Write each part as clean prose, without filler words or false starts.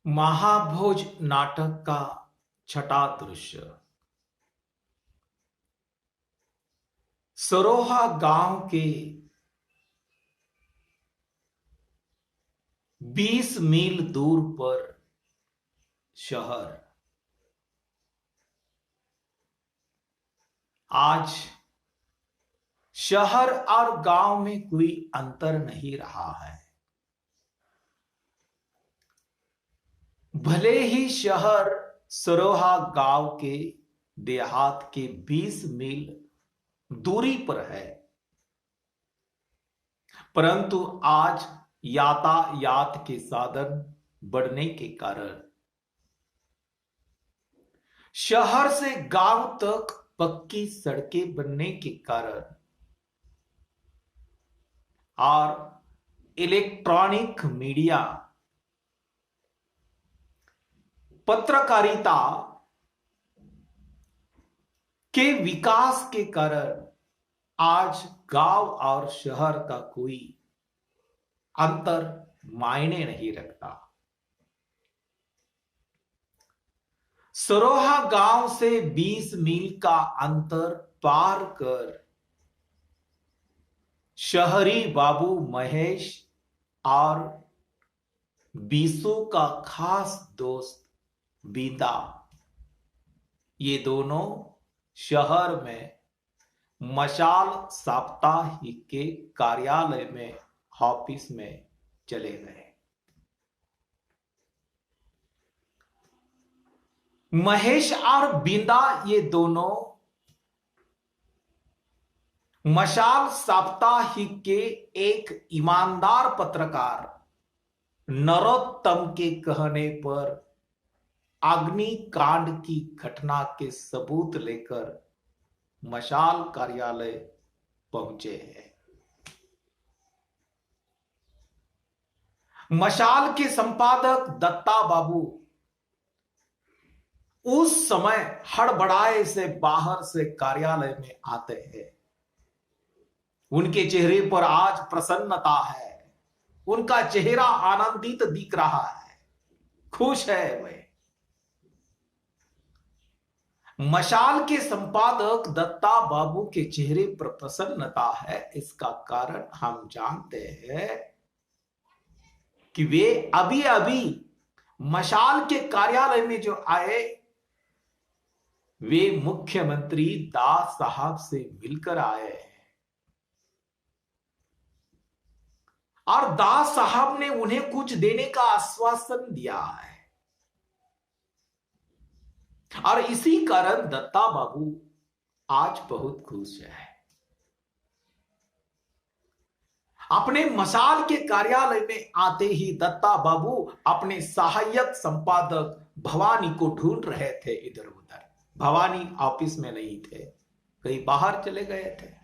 महाभोज नाटक का छठा दृश्य। सरोहा गांव के 20 मील दूर पर शहर। आज शहर और गांव में कोई अंतर नहीं रहा है। भले ही शहर सरोहा गांव के देहात के 20 मील दूरी पर है, परंतु आज यातायात के साधन बढ़ने के कारण शहर से गांव तक पक्की सड़कें बनने के कारण और इलेक्ट्रॉनिक मीडिया, पत्रकारिता के विकास के कारण आज गांव और शहर का कोई अंतर मायने नहीं रखता। सरोहा गांव से 20 मील का अंतर पार कर शहरी बाबू महेश और बीसू का खास दोस्त बीता, ये दोनों शहर में मशाल साप्ताहिक के कार्यालय में ऑफिस में चले गए। महेश और बिंदा ये दोनों मशाल साप्ताहिक के एक ईमानदार पत्रकार नरोत्तम के कहने पर अग्निकांड की घटना के सबूत लेकर मशाल कार्यालय पहुंचे हैं। मशाल के संपादक दत्ता बाबू उस समय हड़बड़ाए से बाहर से कार्यालय में आते हैं। उनके चेहरे पर आज प्रसन्नता है, उनका चेहरा आनंदित दिख रहा है, खुश है वे। मशाल के संपादक दत्ता बाबू के चेहरे पर प्रसन्नता है, इसका कारण हम जानते हैं कि वे अभी अभी मशाल के कार्यालय में जो आए, वे मुख्यमंत्री दास साहब से मिलकर आए हैं और दास साहब ने उन्हें कुछ देने का आश्वासन दिया है और इसी कारण दत्ता बाबू आज बहुत खुश है। अपने मशाल के कार्यालय में आते ही दत्ता बाबू अपने सहायक संपादक भवानी को ढूंढ रहे थे। इधर उधर भवानी ऑफिस में नहीं थे, कहीं बाहर चले गए थे।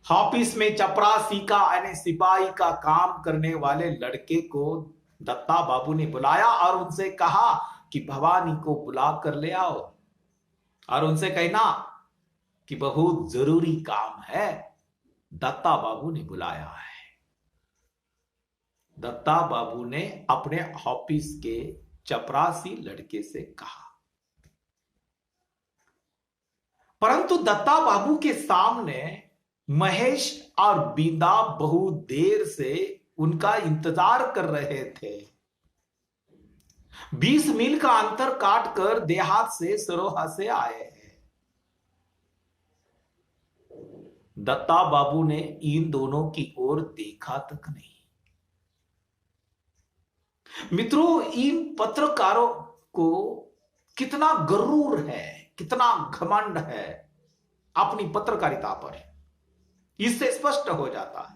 ऑफिस में चपरासी का यानी सिपाही का काम करने वाले लड़के को दत्ता बाबू ने बुलाया और उनसे कहा कि भवानी को बुला कर ले आओ और उनसे कहना कि बहुत जरूरी काम है। दत्ता बाबू ने बुलाया है। दत्ता बाबू ने अपने ऑफिस के चपरासी लड़के से कहा, परंतु दत्ता बाबू के सामने महेश और बींदा बहुत देर से उनका इंतजार कर रहे थे। 20 मील का अंतर काट कर देहात से सरोहा से आए हैं। दत्ता बाबू ने इन दोनों की ओर देखा तक नहीं। मित्रों, इन पत्रकारों को कितना गरूर है, कितना घमंड है अपनी पत्रकारिता पर, इससे स्पष्ट हो जाता है।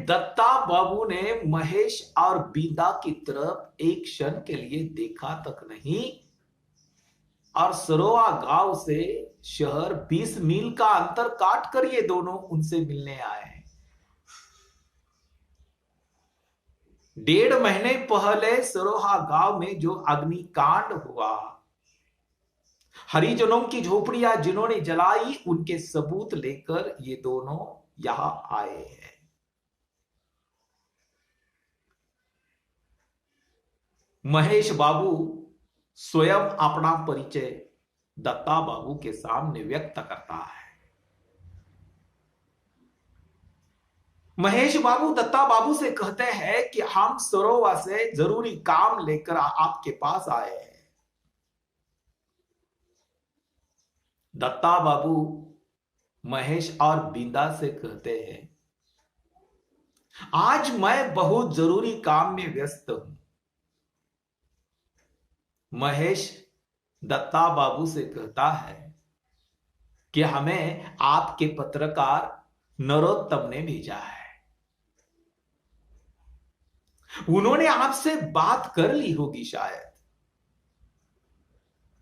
दत्ता बाबू ने महेश और बींदा की तरफ एक क्षण के लिए देखा तक नहीं और सरोहा गांव से शहर 20 मील का अंतर काट कर ये दोनों उनसे मिलने आए हैं। 1.5 महीने पहले सरोहा गांव में जो अग्निकांड हुआ, हरिजनों की झोपड़ियां जिन्होंने जलाई, उनके सबूत लेकर ये दोनों यहां आए हैं। महेश बाबू स्वयं अपना परिचय दत्ता बाबू के सामने व्यक्त करता है। महेश बाबू दत्ता बाबू से कहते हैं कि हम सरोवा से जरूरी काम लेकर आपके पास आए हैं। दत्ता बाबू महेश और बिंदा से कहते हैं, आज मैं बहुत जरूरी काम में व्यस्त हूं। महेश दत्ता बाबू से कहता है कि हमें आपके पत्रकार नरोत्तम ने भेजा है। उन्होंने आपसे बात कर ली होगी शायद।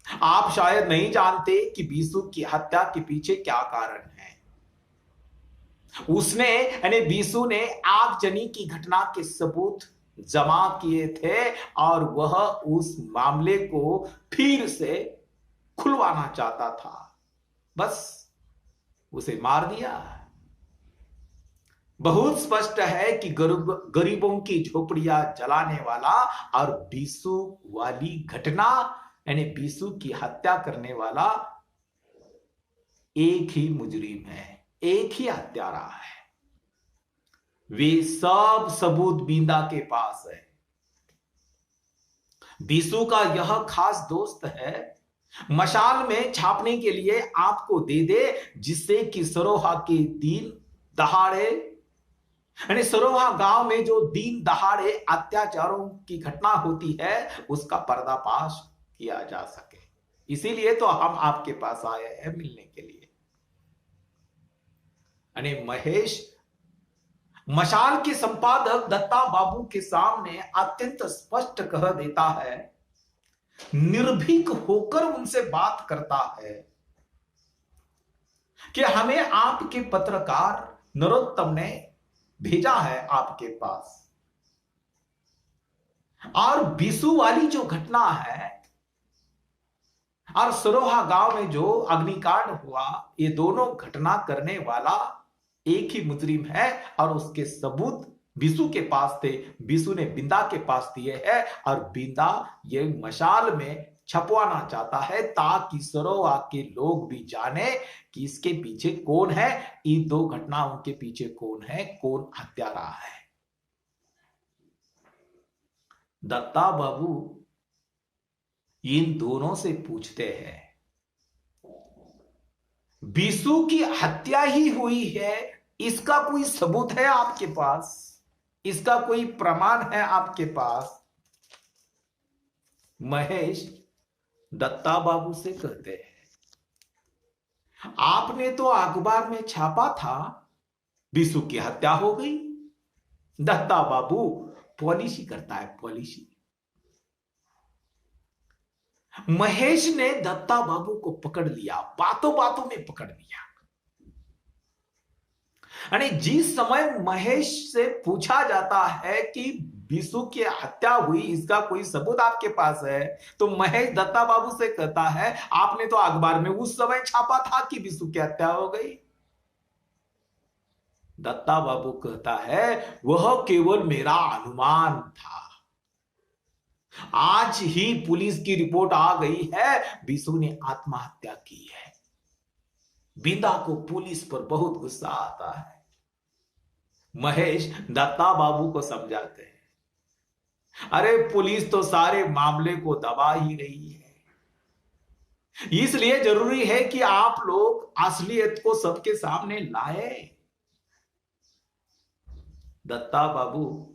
आप शायद नहीं जानते कि बीसू की हत्या के पीछे क्या कारण है। उसने यानी बीसू ने आगजनी की घटना के सबूत जमा किए थे और वह उस मामले को फिर से खुलवाना चाहता था। बस उसे मार दिया। बहुत स्पष्ट है कि गरीबों की झोपड़ियां जलाने वाला और बीसू वाली घटना यानी बीसू की हत्या करने वाला एक ही मुजरिम है, एक ही हत्यारा है। वे सब सबूत बिंदा के पास है। बीसू का यह खास दोस्त है, मशाल में छापने के लिए आपको दे दे, जिससे कि सरोहा के दिन दहाड़े यानी सरोहा गांव में जो दिन दहाड़े अत्याचारों की घटना होती है उसका पर्दाफाश किया जा सके। इसीलिए तो हम आपके पास आए हैं मिलने के लिए। यानी महेश मशाल के संपादक दत्ता बाबू के सामने अत्यंत स्पष्ट कह देता है, निर्भीक होकर उनसे बात करता है कि हमें आपके पत्रकार नरोत्तम ने भेजा है आपके पास। और बीसू वाली जो घटना है और सरोहा गांव में जो अग्निकांड हुआ, ये दोनों घटना करने वाला एक ही मुजरिम है और उसके सबूत बीसू के पास थे। बीसू ने बिंदा के पास दिए हैं और बिंदा ये मशाल में छपवाना चाहता है ताकि सरोवा के लोग भी जाने कि इसके पीछे कौन है, इन दो घटनाओं के पीछे कौन है, कौन हत्यारा है। दत्ता बाबू इन दोनों से पूछते हैं, बीसू की हत्या ही हुई है, इसका कोई सबूत है आपके पास? इसका कोई प्रमाण है आपके पास? महेश दत्ता बाबू से कहते हैं, आपने तो अखबार में छापा था बीसू की हत्या हो गई। दत्ता बाबू पॉलिसी करता है, पॉलिसी। महेश ने दत्ता बाबू को पकड़ लिया, बातों बातों में पकड़ लिया। यानी जिस समय महेश से पूछा जाता है कि बीसू की हत्या हुई, इसका कोई सबूत आपके पास है, तो महेश दत्ता बाबू से कहता है, आपने तो अखबार में उस समय छापा था कि बीसू की हत्या हो गई। दत्ता बाबू कहता है, वह केवल मेरा अनुमान था। आज ही पुलिस की रिपोर्ट आ गई है, बीसू ने आत्महत्या की है। बिंदा को पुलिस पर बहुत गुस्सा आता है। महेश दत्ता बाबू को समझाते हैं, अरे पुलिस तो सारे मामले को दबा ही रही है, इसलिए जरूरी है कि आप लोग असलियत को सबके सामने लाए। दत्ता बाबू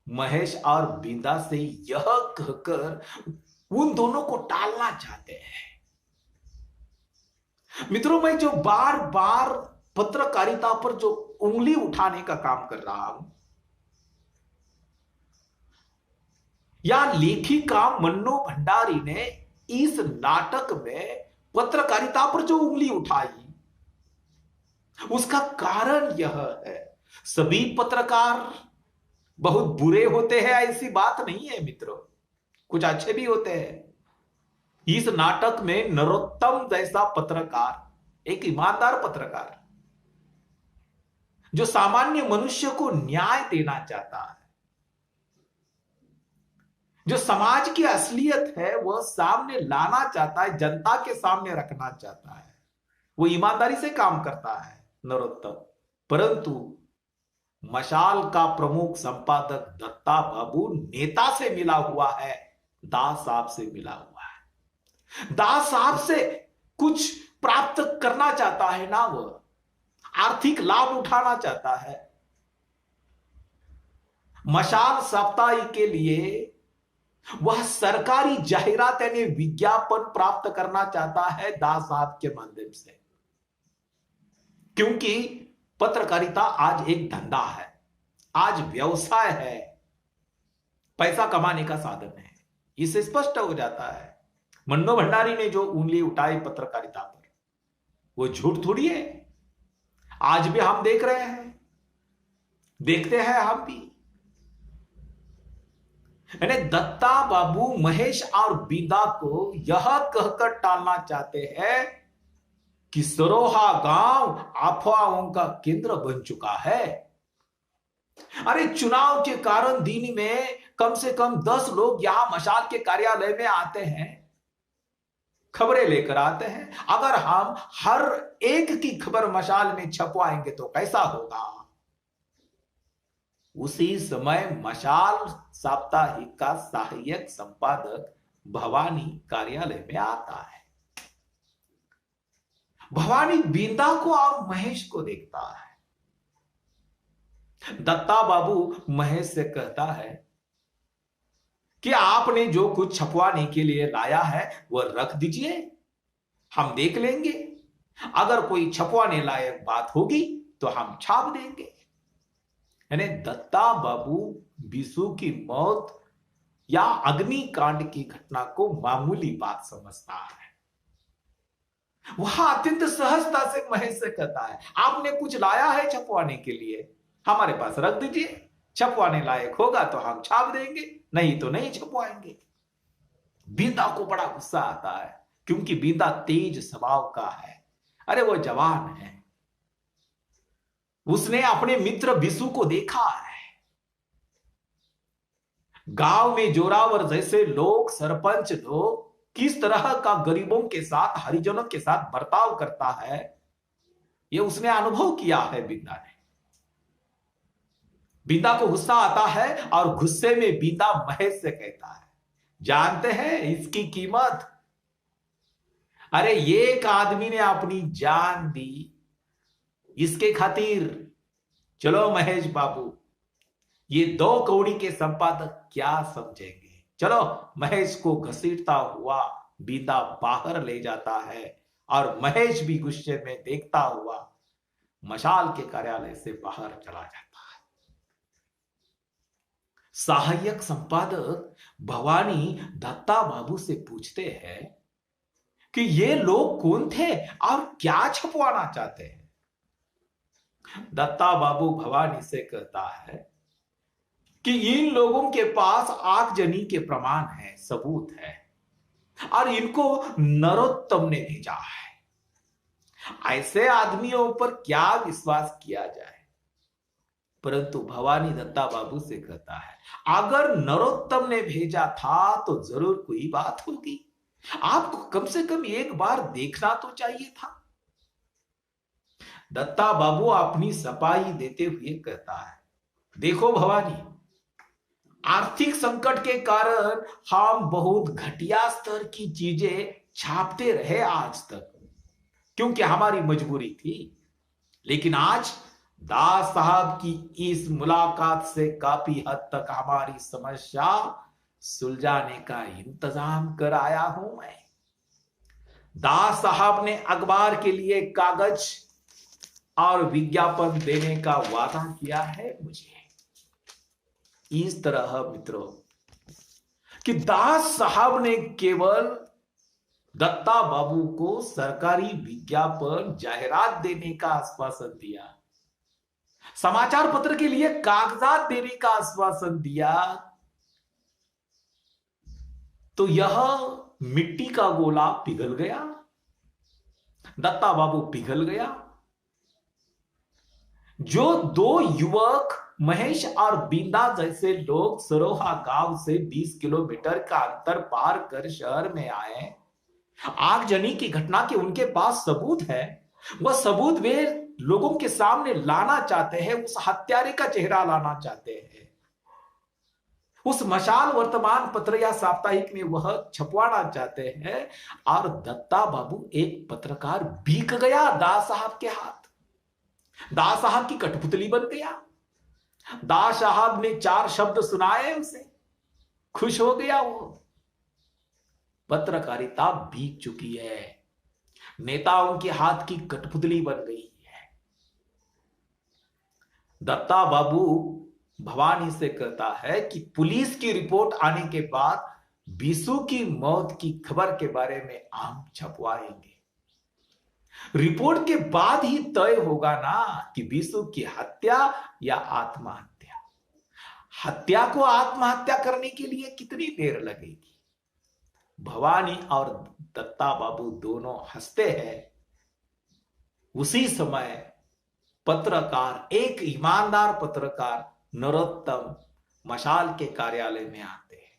महेश और बिंदा से यह कहकर उन दोनों को टालना चाहते हैं। मित्रों, मैं जो बार बार पत्रकारिता पर जो उंगली उठाने का काम कर रहा हूं, या लेखिका मन्नू भंडारी ने इस नाटक में पत्रकारिता पर जो उंगली उठाई, उसका कारण यह है, सभी पत्रकार बहुत बुरे होते हैं ऐसी बात नहीं है मित्रों, कुछ अच्छे भी होते हैं। इस नाटक में नरोत्तम जैसा पत्रकार, एक ईमानदार पत्रकार जो सामान्य मनुष्य को न्याय देना चाहता है, जो समाज की असलियत है वह सामने लाना चाहता है, जनता के सामने रखना चाहता है। वो ईमानदारी से काम करता है नरोत्तम। परंतु मशाल का प्रमुख संपादक दत्ता बाबू नेता से मिला हुआ है, दास साहब से मिला हुआ है। दास साहब से कुछ प्राप्त करना चाहता है ना, वह आर्थिक लाभ उठाना चाहता है। मशाल साप्ताहिक के लिए वह सरकारी जाहिरात यानी विज्ञापन प्राप्त करना चाहता है दास साहब के माध्यम से, क्योंकि पत्रकारिता आज एक धंधा है, आज व्यवसाय है, पैसा कमाने का साधन है। इससे स्पष्ट हो जाता है मन्नो भंडारी ने जो उंगली उठाई पत्रकारिता पर, वो झूठ थोड़ी है। आज भी हम देख रहे हैं, देखते हैं हम भी। दत्ता बाबू महेश और बीदा को यह कहकर टालना चाहते हैं कि सरोहा गांव अफवाहों का केंद्र बन चुका है। अरे चुनाव के कारण दिन में कम से कम 10 लोग यहां मशाल के कार्यालय में आते हैं, खबरें लेकर आते हैं। अगर हम हर एक की खबर मशाल में छपवाएंगे तो कैसा होगा। उसी समय मशाल साप्ताहिक का सहायक संपादक भवानी कार्यालय में आता है। भवानी बींदा को और महेश को देखता है। दत्ता बाबू महेश से कहता है कि आपने जो कुछ छपवाने के लिए लाया है वह रख दीजिए, हम देख लेंगे। अगर कोई छपवाने लायक बात होगी तो हम छाप देंगे। यानी दत्ता बाबू बिशु की मौत या अग्निकांड की घटना को मामूली बात समझता है। वह अत्यंत सहजता से महेश से कहता है, आपने कुछ लाया है छपवाने के लिए, हमारे पास रख दीजिए, छपवाने लायक होगा तो हम छाप देंगे, नहीं तो नहीं छपवाएंगे। बीदा को बड़ा गुस्सा आता है, क्योंकि बीदा तेज स्वभाव का है। अरे वो जवान है, उसने अपने मित्र बिशु को देखा है। गांव में जोरावर जैसे लोग, सरपंच लोग किस तरह का गरीबों के साथ, हरिजनों के साथ बर्ताव करता है, यह उसने अनुभव किया है बीदा ने। बीदा को गुस्सा आता है और गुस्से में बीदा महेश से कहता है, जानते हैं इसकी कीमत? अरे एक आदमी ने अपनी जान दी इसके खातिर। चलो महेश बाबू, ये 2 कौड़ी के संपादक क्या समझेंगे। चलो, महेश को घसीटता हुआ बीदा बाहर ले जाता है और महेश भी गुस्से में देखता हुआ मशाल के कार्यालय से बाहर चला जाता है। सहायक संपादक भवानी दत्ता बाबू से पूछते हैं कि ये लोग कौन थे और क्या छपवाना चाहते हैं। दत्ता बाबू भवानी से कहता है कि इन लोगों के पास आगजनी के प्रमाण है, सबूत है, और इनको नरोत्तम ने भेजा है। ऐसे आदमियों पर क्या विश्वास किया जाए। परंतु भवानी दत्ता बाबू से कहता है, अगर नरोत्तम ने भेजा था तो जरूर कोई बात होगी, आपको कम से कम एक बार देखना तो चाहिए था। दत्ता बाबू अपनी सफाई देते हुए कहता है, देखो भवानी, आर्थिक संकट के कारण हम बहुत घटिया स्तर की चीजें छापते रहे आज तक, क्योंकि हमारी मजबूरी थी। लेकिन आज दास साहब की इस मुलाकात से काफी हद तक हमारी समस्या सुलझाने का इंतजाम कर आया हूं मैं। दास साहब ने अखबार के लिए कागज और विज्ञापन देने का वादा किया है मुझे। इस तरह मित्रों कि दास साहब ने केवल दत्ता बाबू को सरकारी विज्ञापन जाहिरात देने का आश्वासन दिया, समाचार पत्र के लिए कागजात देने का आश्वासन दिया, तो यह मिट्टी का गोला पिघल गया। दत्ता बाबू पिघल गया। जो 2 युवक महेश और बींदा जैसे लोग सरोहा गांव से 20 किलोमीटर का अंतर पार कर शहर में आए। आगजनी की घटना के उनके पास सबूत है। वह सबूत वे लोगों के सामने लाना चाहते हैं, उस हत्यारे का चेहरा लाना चाहते हैं। उस मशाल वर्तमान पत्र या साप्ताहिक में वह छपवाना चाहते हैं। और दत्ता बाबू एक पत्रकार बिक गया दास साहब के हाथ। दास साहब की कठपुतली बन गया। दास साहब ने 4 शब्द सुनाए उसे, खुश हो गया वो। पत्रकारिता बिक चुकी है, नेताओं के हाथ की कठपुतली बन गई है। दत्ता बाबू भवानी से कहता है कि पुलिस की रिपोर्ट आने के बाद बीसू की मौत की खबर के बारे में हम छपवाएंगे। रिपोर्ट के बाद ही तय होगा ना कि बीसू की हत्या या आत्महत्या। हत्या को आत्महत्या करने के लिए कितनी देर लगेगी। भवानी और दत्ता बाबू दोनों हंसते हैं। उसी समय पत्रकार, एक ईमानदार पत्रकार नरोत्तम मशाल के कार्यालय में आते हैं।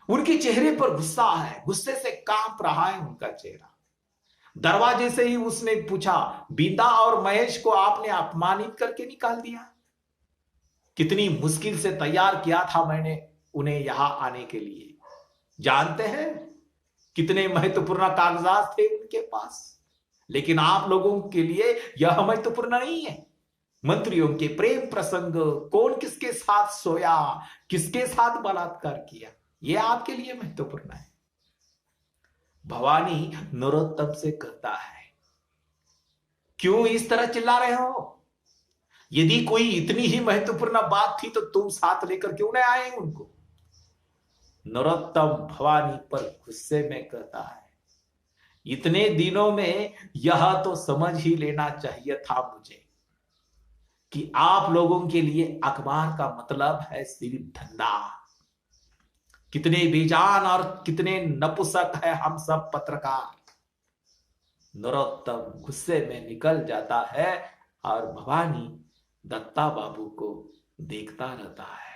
उनके चेहरे पर गुस्सा है, गुस्से से कांप रहा है उनका चेहरा। दरवाजे से ही उसने पूछा, बींदा और महेश को आपने अपमानित करके निकाल दिया। कितनी मुश्किल से तैयार किया था मैंने उन्हें यहां आने के लिए। जानते हैं कितने महत्वपूर्ण कागजात थे उनके पास, लेकिन आप लोगों के लिए यह महत्वपूर्ण नहीं है। मंत्रियों के प्रेम प्रसंग, कौन किसके साथ सोया, किसके साथ बलात्कार किया, यह आपके लिए महत्वपूर्ण है। भवानी नरोत्तम से कहता है, क्यों इस तरह चिल्ला रहे हो? यदि कोई इतनी ही महत्वपूर्ण बात थी तो तुम साथ लेकर क्यों नहीं आए उनको? नरोत्तम भवानी पर गुस्से में कहता है, इतने दिनों में यह तो समझ ही लेना चाहिए था मुझे कि आप लोगों के लिए अखबार का मतलब है सिर्फ धंधा। कितने बेजान और कितने नपुंसक है हम सब पत्रकार। नरोत्तम गुस्से में निकल जाता है और भवानी दत्ता बाबू को देखता रहता है।